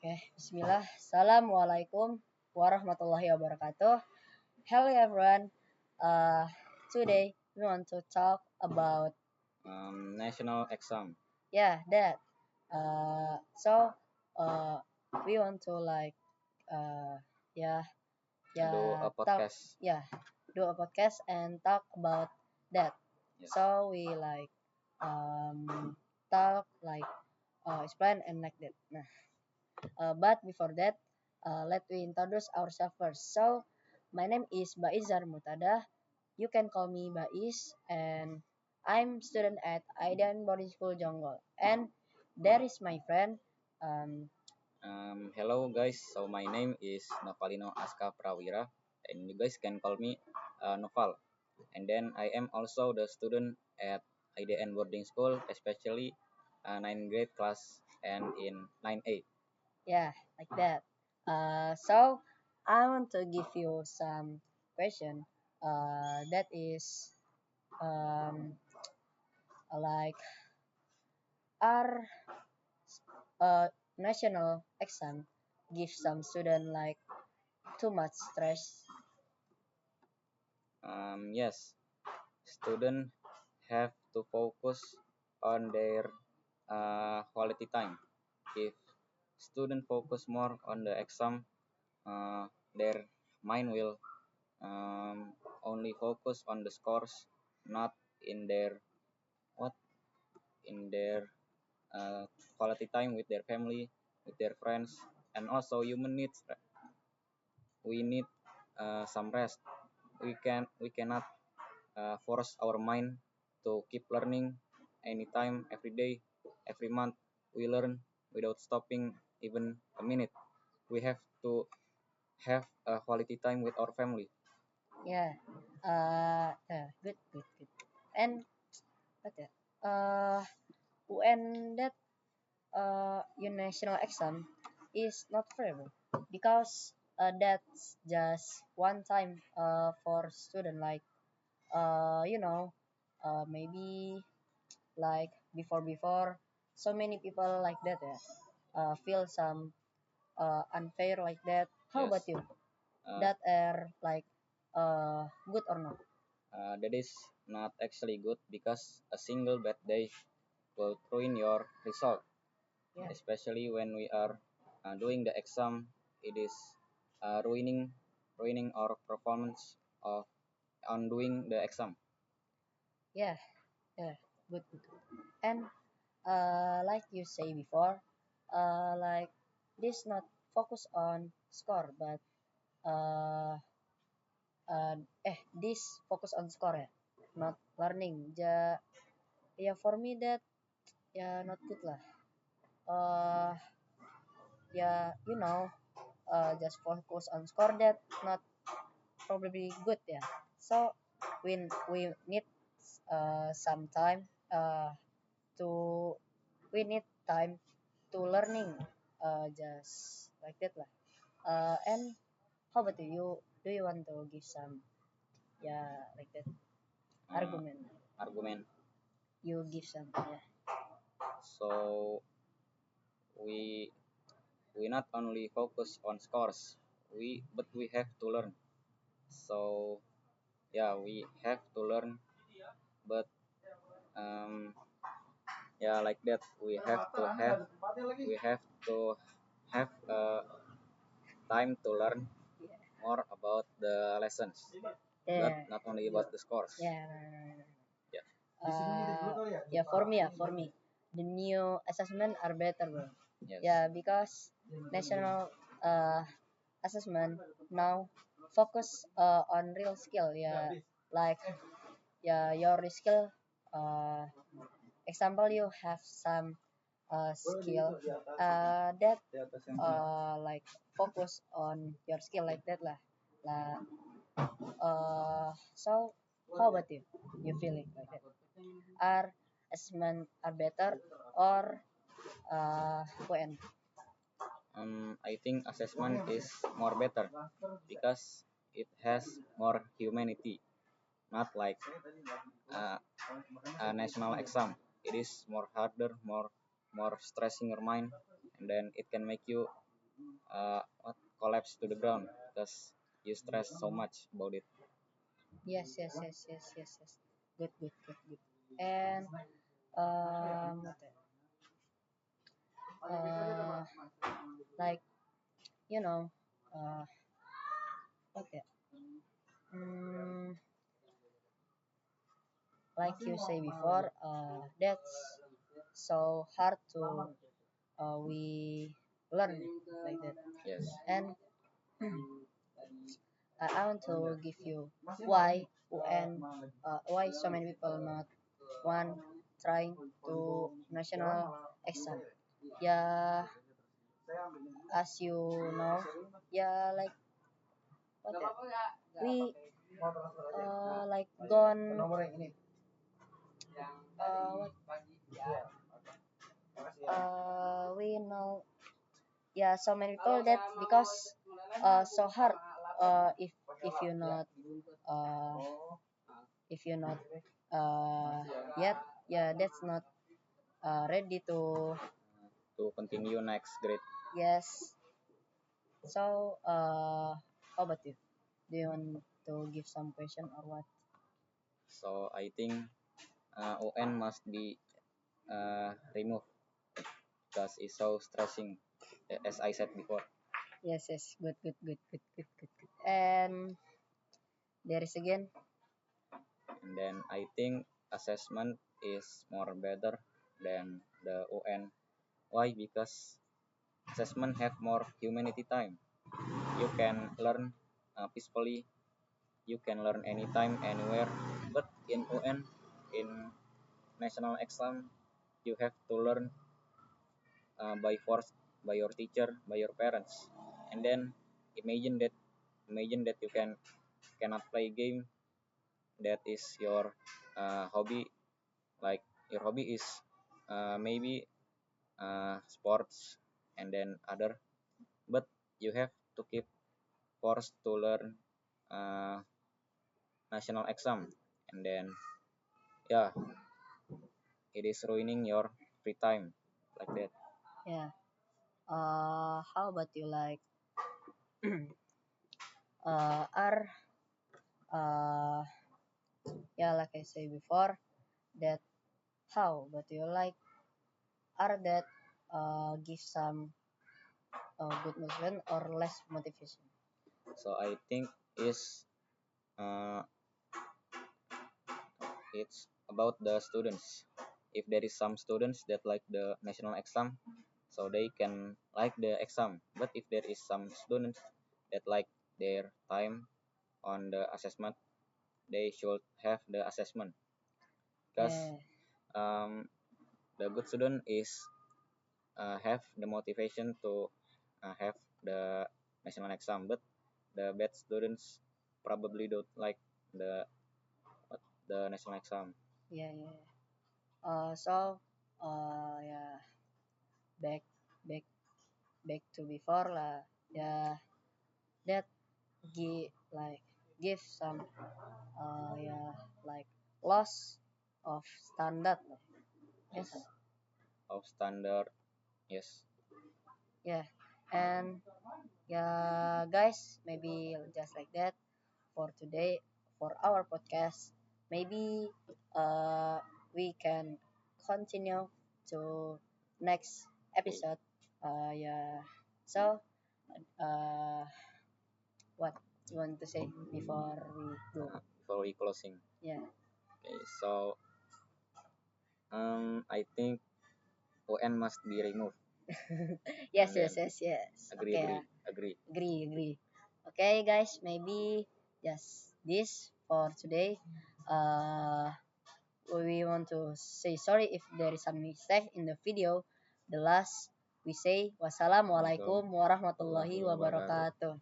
Bismillah. Assalamualaikum warahmatullahi wabarakatuh. Hello everyone. Uh, Today we want to talk about National exam. that. So we want to uh, yeah Do a talk podcast. do a podcast and talk about that. Yes. So we talk explain and like that. Nah. But before that, let me introduce ourselves first. So, my name is Baizar Mutada. You can call me Baiz, and I'm student at Aidan Boarding School Jonggol. And there is my friend. Hello guys. So my name is Novalino Aska Prawira, and you guys can call me Noval. And then I am also the student at IDN boarding school, especially 9th grade class and in 9A. Like that. So, I want to give you some question. That is um, like are national exam give some student like too much stress. Yes, students have to focus on their quality time. If student focus more on the exam, their mind will only focus on the scores, not in their what in their uh, quality time with their family, with their friends, and also human needs. We need some rest. We cannot force our mind to keep learning anytime, every day, every month. We learn without stopping even a minute. We have to have a quality time with our family. Good. And what ya? When that your national exam is not fair, bro. Because that's just one time for student like you know maybe like before so many people like that feel some unfair like that. How about Yes. you? Uh, That are like good or not? that is not actually good because a single bad day will ruin your result, Yeah. especially when we are doing the exam. It is ruining our performance of on doing the exam. Yeah, yeah, good. And like you say before, like this not focus on score, but uh, uh, this focus on score ya, not learning. For me that not good lah. Uh, you know, just focus on score that not probably good ya. So we need some time to we need time to learning just like that lah. And how about you? Do you want to give some like that Uh, argument? Argument. You give some yeah. So we we not only focus on scores, we have to learn. So yeah, we have to learn, but um, yeah, like that we have to have time to learn more about the lessons, but Yeah. not only about the scores. Yeah. Yeah. For me, the new assessment are better, bro. Yes. Yeah, because national assessment now focus on real skill. Yeah, like your skill. Uh, Example, you have some skill that like focus on your skill like that lah. Lah. So how about you? You feeling like that? Are assessment are better or when? I think assessment is more better because it has more humanity, not like uh, a national exam. It is more harder, more stressing your mind, and then it can make you collapse to the ground because you stress so much about it. Yes, yes, yes, yes, yes, yes. Good, good, good, good. And what like you know, uh, okay. Mm, like you say before, that's so hard to we learn like that. Yes. And I want to give you why UN, why so many people not one trying to national exam. Yeah, as you know, yeah, like what we like gone what we know, yeah, so many people that because so hard if you not uh if you not uh yet, yeah, that's not ready to, To continue next grade. yes. So how about you? Do you want to give some question or what? So I think UN must be removed because it's so stressing, as I said before. Yes, yes, good, good, good, good, good, good, good. And there is again, And then I think assessment is more better than the UN. Why? Because assessment have more humanity time. You can learn peacefully. You can learn anytime, anywhere. But in UN, in national exam, you have to learn by force, by your teacher, by your parents. And then imagine that imagine that you cannot play game. That is your hobby. Like your hobby is maybe sports and then other, but you have to keep forced to learn uh, national exam, and then yeah, it is ruining your free time like that. yeah. How about you? Like, are uh, yeah, like I say before, that how? But you like are that give some good motivation or less motivation? So I think is uh, it's about the students. If there is some students that like the national exam, so they can like the exam. But if there is some students that like their time on the assessment, they should have the assessment because Yeah, um, the good student is have the motivation to have the national exam, but the bad students probably don't like the the national exam. yeah, yeah. So yeah, back, back, back to before lah. Yeah, that give some yeah, like loss of standard lah. Yes, Yes, of standard. Yes. yeah. And yeah, guys, maybe just like that for today, for our podcast. Maybe uh we can continue to next Okay. episode. Yeah. So uh what you want to say before we go? Before we closing. Yeah. Okay. So I think UN must be removed. Yes, And yes, then yes, yes. agree, Okay, agree, agree. agree, agree. Okay, guys, maybe just this for today. Uh, we want to say sorry if there is some mistake in the video. The last we say wassalamualaikum warahmatullahi Warahmatullahi wabarakatuh. wabarakatuh.